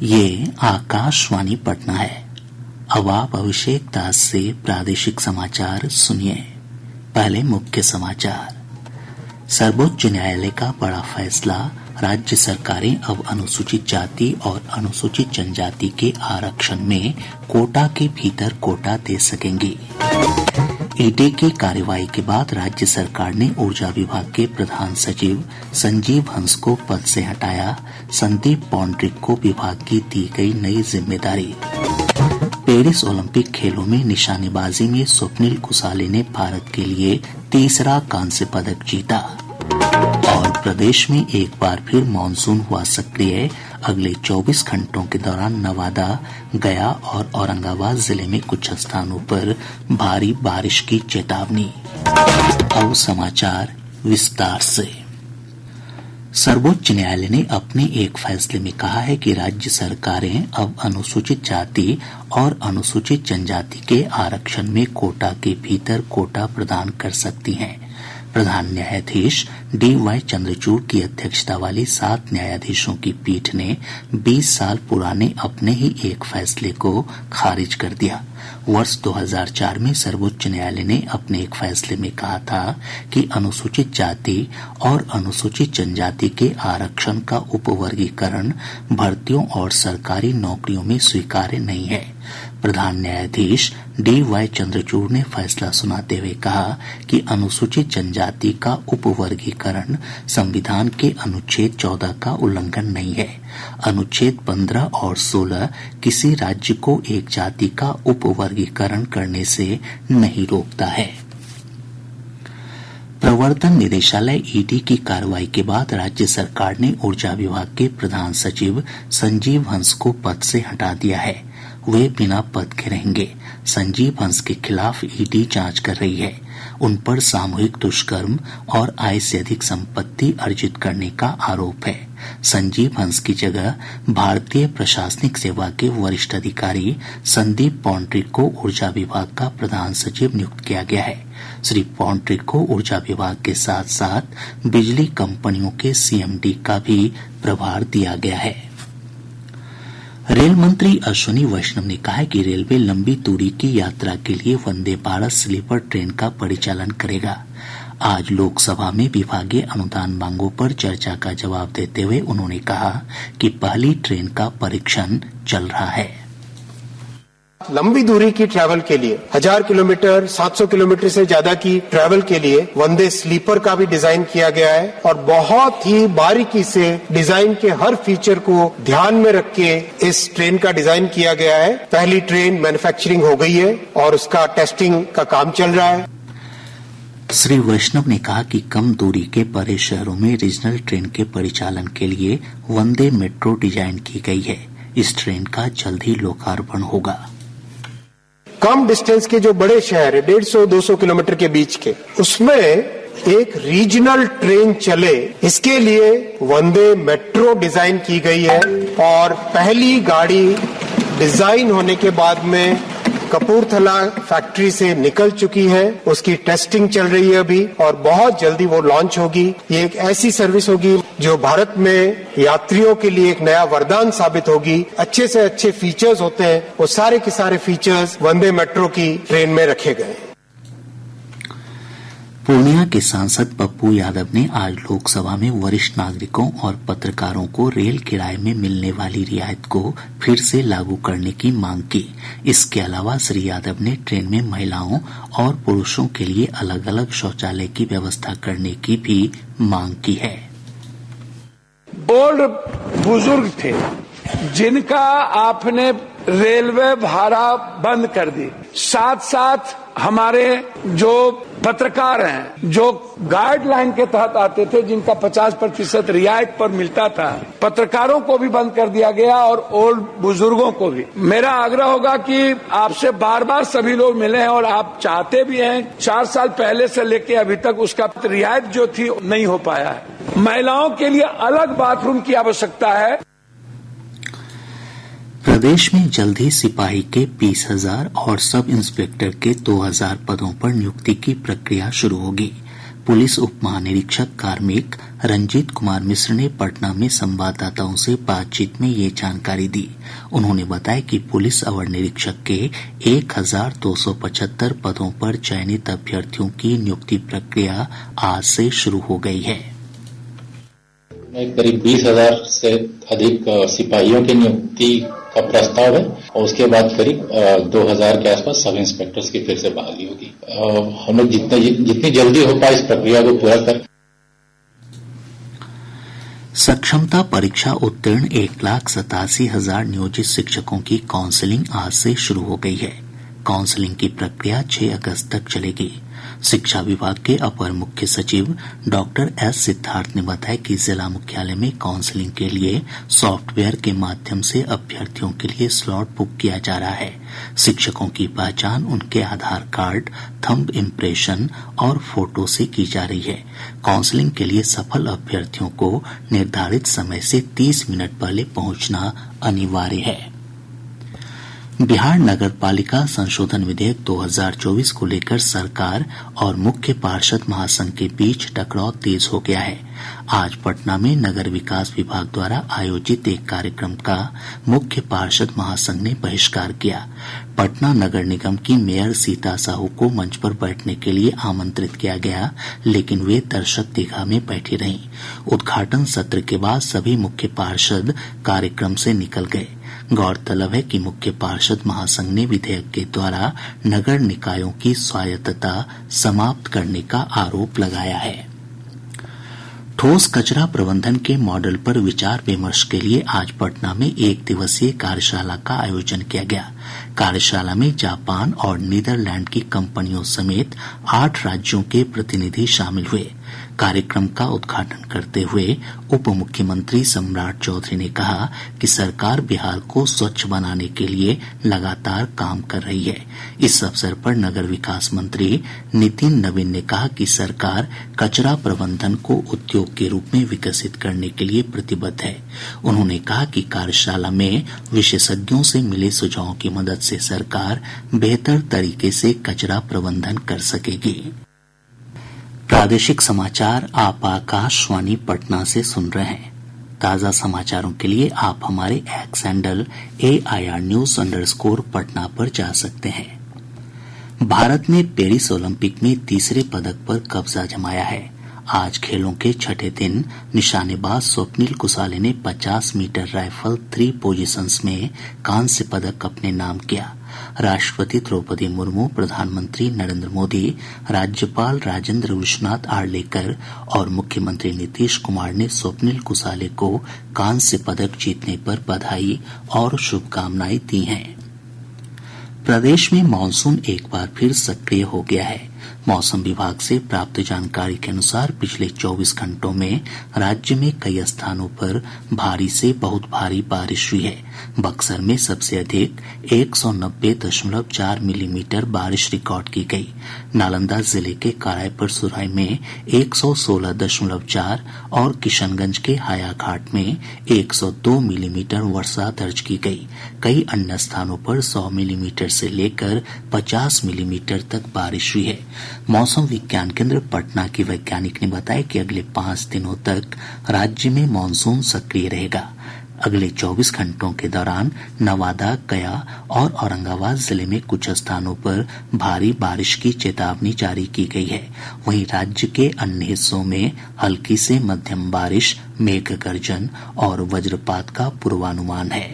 ये आकाशवाणी पटना है। अब आप अभिषेक दास से प्रादेशिक समाचार सुनिए। पहले मुख्य समाचार। सर्वोच्च न्यायालय का बड़ा फैसला, राज्य सरकारें अब अनुसूचित जाति और अनुसूचित जनजाति के आरक्षण में कोटा के भीतर कोटा दे सकेंगी। ईडी की कार्रवाई के बाद राज्य सरकार ने ऊर्जा विभाग के प्रधान सचिव संजीव हंस को पद से हटाया। संदीप पौंड्रिक को विभाग की दी गई नई जिम्मेदारी। पेरिस ओलंपिक खेलों में निशानेबाजी में स्वप्निल कुसाले ने भारत के लिए तीसरा कांस्य पदक जीता। और प्रदेश में एक बार फिर मानसून हुआ सक्रिय। अगले 24 घंटों के दौरान नवादा, गया और औरंगाबाद जिले में कुछ स्थानों पर भारी बारिश की चेतावनी। अब समाचार विस्तार से। सर्वोच्च न्यायालय ने अपने एक फैसले में कहा है कि राज्य सरकारें अब अनुसूचित जाति और अनुसूचित जनजाति के आरक्षण में कोटा के भीतर कोटा प्रदान कर सकती हैं। प्रधान न्यायाधीश D.Y. चंद्रचूड़ की अध्यक्षता वाली 7 न्यायाधीशों की पीठ ने 20 साल पुराने अपने ही एक फैसले को खारिज कर दिया। वर्ष 2004 में सर्वोच्च न्यायालय ने अपने एक फैसले में कहा था कि अनुसूचित जाति और अनुसूचित जनजाति के आरक्षण का उपवर्गीकरण भर्तियों और सरकारी नौकरियों में स्वीकार्य नहीं है। प्रधान न्यायाधीश D.Y. चंद्रचूड़ ने फैसला सुनाते हुए कहा कि अनुसूचित जनजाति का उपवर्गीकरण संविधान के अनुच्छेद 14 का उल्लंघन नहीं है। अनुच्छेद 15 और 16 किसी राज्य को एक जाति का उपवर्गीकरण करने से नहीं रोकता है। प्रवर्तन निदेशालय ईडी की कार्रवाई के बाद राज्य सरकार ने ऊर्जा विभाग के प्रधान सचिव संजीव हंस को पद से हटा दिया है। वे बिना पद के रहेंगे। संजीव हंस के खिलाफ ईडी जांच कर रही है। उन पर सामूहिक दुष्कर्म और आय से अधिक संपत्ति अर्जित करने का आरोप है। संजीव हंस की जगह भारतीय प्रशासनिक सेवा के वरिष्ठ अधिकारी संदीप पौंड्रिक को ऊर्जा विभाग का प्रधान सचिव नियुक्त किया गया है। श्री पौंड्रिक को ऊर्जा विभाग के साथ साथ बिजली कंपनियों के CMD का भी प्रभार दिया गया है। रेल मंत्री अश्विनी वैष्णव ने कहा है कि रेलवे लंबी दूरी की यात्रा के लिए वंदे भारत स्लीपर ट्रेन का परिचालन करेगा। आज लोकसभा में विभागीय अनुदान मांगों पर चर्चा का जवाब देते हुए उन्होंने कहा कि पहली ट्रेन का परीक्षण चल रहा है। लंबी दूरी की ट्रैवल के लिए 1000 किलोमीटर 700 किलोमीटर से ज्यादा की ट्रैवल के लिए वंदे स्लीपर का भी डिजाइन किया गया है और बहुत ही बारीकी से डिजाइन के हर फीचर को ध्यान में रख के इस ट्रेन का डिजाइन किया गया है। पहली ट्रेन मैन्युफैक्चरिंग हो गई है और उसका टेस्टिंग का काम चल रहा है। श्री वैष्णव ने कहा कि कम दूरी के बड़े शहरों में रीजनल ट्रेन के परिचालन के लिए वंदे मेट्रो डिजाइन की गई है। इस ट्रेन का जल्द ही लोकार्पण होगा। कम डिस्टेंस के जो बड़े शहर है 150-200 किलोमीटर के बीच के, उसमें एक रीजनल ट्रेन चले, इसके लिए वंदे मेट्रो डिजाइन की गई है और पहली गाड़ी डिजाइन होने के बाद में कपूरथला फैक्ट्री से निकल चुकी है। उसकी टेस्टिंग चल रही है अभी और बहुत जल्दी वो लॉन्च होगी। ये एक ऐसी सर्विस होगी जो भारत में यात्रियों के लिए एक नया वरदान साबित होगी। अच्छे से अच्छे फीचर्स होते हैं, वो सारे के सारे फीचर्स वंदे मेट्रो की ट्रेन में रखे गए। पूर्णिया के सांसद पप्पू यादव ने आज लोकसभा में वरिष्ठ नागरिकों और पत्रकारों को रेल किराए में मिलने वाली रियायत को फिर से लागू करने की मांग की। इसके अलावा श्री यादव ने ट्रेन में महिलाओं और पुरुषों के लिए अलग अलग शौचालय की व्यवस्था करने की भी मांग की है। ओल्ड बुजुर्ग थे जिनका आपने रेलवे भाड़ा बंद कर दी, साथ साथ हमारे जो पत्रकार हैं जो गाइडलाइन के तहत आते थे जिनका 50% रियायत पर मिलता था, पत्रकारों को भी बंद कर दिया गया और ओल्ड बुजुर्गों को भी। मेरा आग्रह होगा कि आपसे बार बार सभी लोग मिले हैं और आप चाहते भी हैं। 4 साल पहले से लेके अभी तक उसका रियायत जो थी नहीं हो पाया है। महिलाओं के लिए अलग बाथरूम की आवश्यकता है। प्रदेश में जल्द ही सिपाही के 20,000 और सब इंस्पेक्टर के 2,000 पदों पर नियुक्ति की प्रक्रिया शुरू होगी। पुलिस उप महानिरीक्षक कार्मिक रंजीत कुमार मिश्र ने पटना में संवाददाताओं से बातचीत में ये जानकारी दी। उन्होंने बताया कि पुलिस अवर निरीक्षक के 1275 पदों पर चयनित अभ्यर्थियों की नियुक्ति प्रक्रिया आज से शुरू हो गई है। करीब 20,000 से अधिक सिपाहियों की नियुक्ति का प्रस्ताव है और उसके बाद करीब 2,000 के आसपास सब इंस्पेक्टर्स की फिर से बहाली होगी। हम लोग जितनी जल्दी हो पाए इस प्रक्रिया को पूरा कर। सक्षमता परीक्षा उत्तीर्ण 1,87,000 नियोजित शिक्षकों की काउंसलिंग आज से शुरू हो गई है। काउंसलिंग की प्रक्रिया 6 अगस्त तक चलेगी। शिक्षा विभाग के अपर मुख्य सचिव डॉक्टर एस सिद्धार्थ ने बताया कि जिला मुख्यालय में काउंसलिंग के लिए सॉफ्टवेयर के माध्यम से अभ्यर्थियों के लिए स्लॉट बुक किया जा रहा है। शिक्षकों की पहचान उनके आधार कार्ड, थंब इम्प्रेशन और फोटो से की जा रही है। काउंसलिंग के लिए सफल अभ्यर्थियों को निर्धारित समय से 30 मिनट पहले पहुंचना अनिवार्य है। बिहार नगर पालिका संशोधन विधेयक 2024 को लेकर सरकार और मुख्य पार्षद महासंघ के बीच टकराव तेज हो गया है। आज पटना में नगर विकास विभाग द्वारा आयोजित एक कार्यक्रम का मुख्य पार्षद महासंघ ने बहिष्कार किया। पटना नगर निगम की मेयर सीता साहू को मंच पर बैठने के लिए आमंत्रित किया गया, लेकिन वे दर्शक दीर्घा में बैठी रहीं। उद्घाटन सत्र के बाद सभी मुख्य पार्षद कार्यक्रम से निकल गए। गौरतलब है कि मुख्य पार्षद महासंघ ने विधेयक के द्वारा नगर निकायों की स्वायत्तता समाप्त करने का आरोप लगाया है। ठोस कचरा प्रबंधन के मॉडल पर विचार विमर्श के लिए आज पटना में 1 दिवसीय कार्यशाला का आयोजन किया गया। कार्यशाला में जापान और नीदरलैंड की कंपनियों समेत 8 राज्यों के प्रतिनिधि शामिल हुए। कार्यक्रम का उद्घाटन करते हुए उप मुख्यमंत्री सम्राट चौधरी ने कहा कि सरकार बिहार को स्वच्छ बनाने के लिए लगातार काम कर रही है। इस अवसर पर नगर विकास मंत्री नितिन नवीन ने कहा कि सरकार कचरा प्रबंधन को उद्योग के रूप में विकसित करने के लिए प्रतिबद्ध है। उन्होंने कहा कि कार्यशाला में विशेषज्ञों से मिले सुझावों की मदद से सरकार बेहतर तरीके से कचरा प्रबंधन कर सकेगी। प्रादेशिक समाचार आप आकाशवाणी पटना से सुन रहे हैं। ताज़ा समाचारों के लिए आप हमारे x handle AIR News _ Patna पर जा सकते हैं। भारत ने पेरिस ओलंपिक में तीसरे पदक पर कब्जा जमाया है। आज खेलों के छठे दिन निशानेबाज स्वप्निल कुसाले ने 50 मीटर राइफल 3 पोजीशंस में कांस्य पदक अपने नाम किया। राष्ट्रपति द्रौपदी मुर्मू, प्रधानमंत्री नरेंद्र मोदी, राज्यपाल राजेंद्र विश्वनाथ आर्लेकर और मुख्यमंत्री नीतीश कुमार ने स्वप्निल कुसाले को कांस्य पदक जीतने पर बधाई और शुभकामनाएं दी हैं। प्रदेश में मानसून एक बार फिर सक्रिय हो गया है। मौसम विभाग से प्राप्त जानकारी के अनुसार पिछले 24 घंटों में राज्य में कई स्थानों पर भारी से बहुत भारी बारिश हुई है। बक्सर में सबसे अधिक 190.4 मिलीमीटर बारिश रिकॉर्ड की गई। नालंदा जिले के करायपर सुराई में 116.4 और किशनगंज के हायाघाट में 102 मिलीमीटर वर्षा दर्ज की गई। कई अन्य स्थानों पर 100 मिलीमीटर से लेकर 50 मिलीमीटर तक बारिश हुई है। मौसम विज्ञान केंद्र पटना की वैज्ञानिक ने बताया कि अगले 5 दिनों तक राज्य में मानसून सक्रिय रहेगा। अगले 24 घंटों के दौरान नवादा, गया और औरंगाबाद जिले में कुछ स्थानों पर भारी बारिश की चेतावनी जारी की गई है। वहीं राज्य के अन्य हिस्सों में हल्की से मध्यम बारिश, मेघ गर्जन और वज्रपात का पूर्वानुमान है।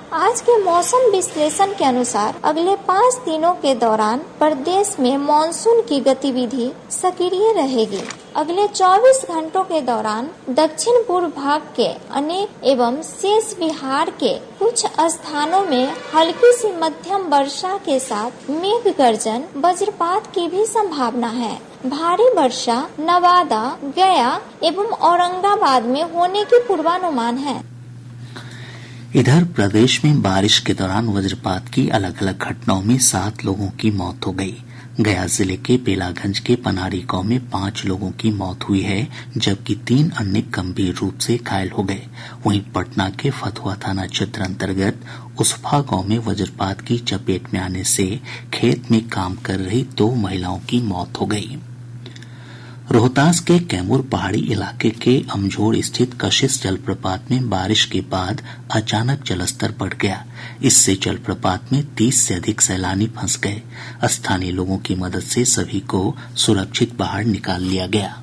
आज के मौसम विश्लेषण के अनुसार अगले 5 दिनों के दौरान प्रदेश में मानसून की गतिविधि सक्रिय रहेगी। अगले 24 घंटों के दौरान दक्षिण पूर्व भाग के अनेक एवं शेष बिहार के कुछ स्थानों में हल्की से मध्यम वर्षा के साथ मेघ गर्जन, वज्रपात की भी संभावना है। भारी वर्षा नवादा, गया एवं औरंगाबाद में होने की पूर्वानुमान है। इधर प्रदेश में बारिश के दौरान वज्रपात की अलग अलग घटनाओं में 7 लोगों की मौत हो गई। गया जिले के बेलागंज के पनारी गांव में 5 लोगों की मौत हुई है, जबकि 3 अन्य गंभीर रूप से घायल हो गए। वहीं पटना के फतुहा थाना क्षेत्र अंतर्गत उस्फा गांव में वज्रपात की चपेट में आने से खेत में काम कर रही 2 महिलाओं की मौत हो गई। रोहतास के कैमूर पहाड़ी इलाके के अमझोर स्थित कशिश जलप्रपात में बारिश के बाद अचानक जलस्तर बढ़ गया। इससे जलप्रपात में 30 से अधिक सैलानी फंस गए। स्थानीय लोगों की मदद से सभी को सुरक्षित बाहर निकाल लिया गया।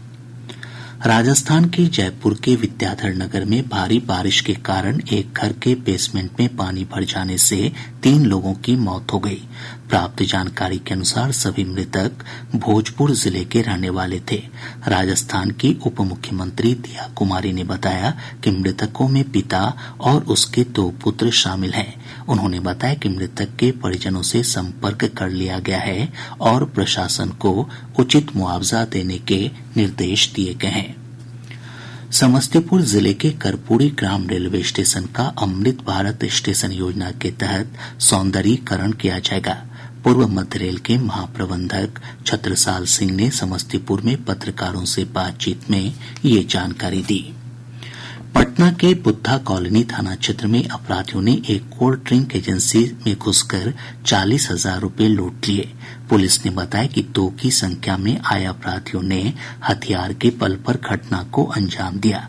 राजस्थान के जयपुर के विद्याधर नगर में भारी बारिश के कारण एक घर के बेसमेंट में पानी भर जाने से 3 लोगों की मौत हो गई। प्राप्त जानकारी के अनुसार सभी मृतक भोजपुर जिले के रहने वाले थे। राजस्थान की उप मुख्यमंत्री दिया कुमारी ने बताया कि मृतकों में पिता और उसके 2 पुत्र शामिल हैं। उन्होंने बताया कि मृतक के परिजनों से संपर्क कर लिया गया है और प्रशासन को उचित मुआवजा देने के निर्देश दिए गए हैं। समस्तीपुर जिले के कर्पूरी ग्राम रेलवे स्टेशन का अमृत भारत स्टेशन योजना के तहत सौंदर्यीकरण किया जाएगा। पूर्व मध्य रेल के महाप्रबंधक छत्रसाल सिंह ने समस्तीपुर में पत्रकारों से बातचीत में ये जानकारी दी। पटना के बुद्धा कॉलोनी थाना क्षेत्र में अपराधियों ने एक कोल्ड ड्रिंक एजेंसी में घुसकर 40,000 रुपए लूट लिए। पुलिस ने बताया कि 2 की संख्या में आए अपराधियों ने हथियार के बल पर घटना को अंजाम दिया।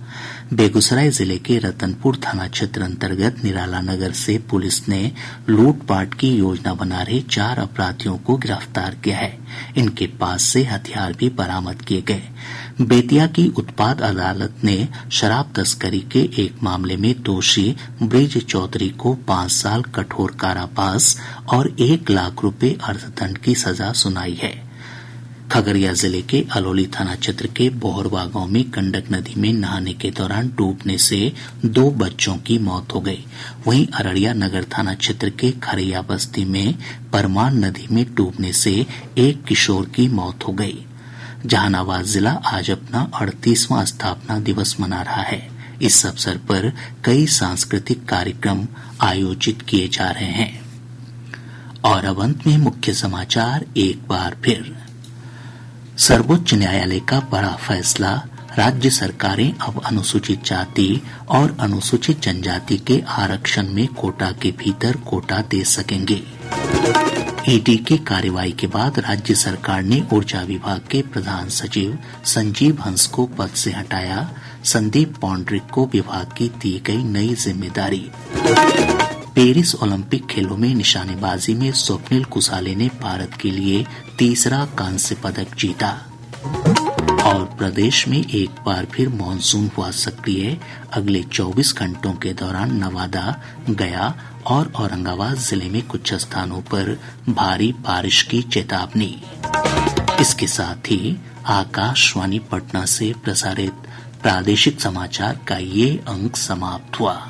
बेगूसराय जिले के रतनपुर थाना क्षेत्र अंतर्गत निराला नगर से पुलिस ने लूटपाट की योजना बना रहे 4 अपराधियों को गिरफ्तार किया है। इनके पास से हथियार भी बरामद किए गए। बेतिया की उत्पाद अदालत ने शराब तस्करी के एक मामले में दोषी ब्रिज चौधरी को 5 साल कठोर कारावास और 1 लाख रुपए अर्थदंड की सजा सुनाई है। खगड़िया जिले के अलौली थाना क्षेत्र के बोहरवा गांव में गंडक नदी में नहाने के दौरान डूबने से 2 बच्चों की मौत हो गई। वहीं अररिया नगर थाना क्षेत्र के खरैया बस्ती में परमान नदी में डूबने से 1 किशोर की मौत हो गई। जहानाबाद जिला आज अपना 38वां स्थापना दिवस मना रहा है। इस अवसर पर कई सांस्कृतिक कार्यक्रम आयोजित किए जा रहे हैं। और अब अंत में मुख्य समाचार एक बार फिर। सर्वोच्च न्यायालय का बड़ा फैसला, राज्य सरकारें अब अनुसूचित जाति और अनुसूचित जनजाति के आरक्षण में कोटा के भीतर कोटा दे सकेंगे। ईडी की कार्रवाई के बाद राज्य सरकार ने ऊर्जा विभाग के प्रधान सचिव संजीव हंस को पद से हटाया। संदीप पौंड्रिक को विभाग की दी गई नई जिम्मेदारी। पेरिस ओलंपिक खेलों में निशानेबाजी में स्वप्निल कुसाले ने भारत के लिए 3रा कांस्य पदक जीता। और प्रदेश में एक बार फिर मानसून हुआ सक्रिय। अगले 24 घंटों के दौरान नवादा, गया और औरंगाबाद जिले में कुछ स्थानों पर भारी बारिश की चेतावनी। इसके साथ ही आकाशवाणी पटना से प्रसारित प्रादेशिक समाचार का ये अंक समाप्त हुआ।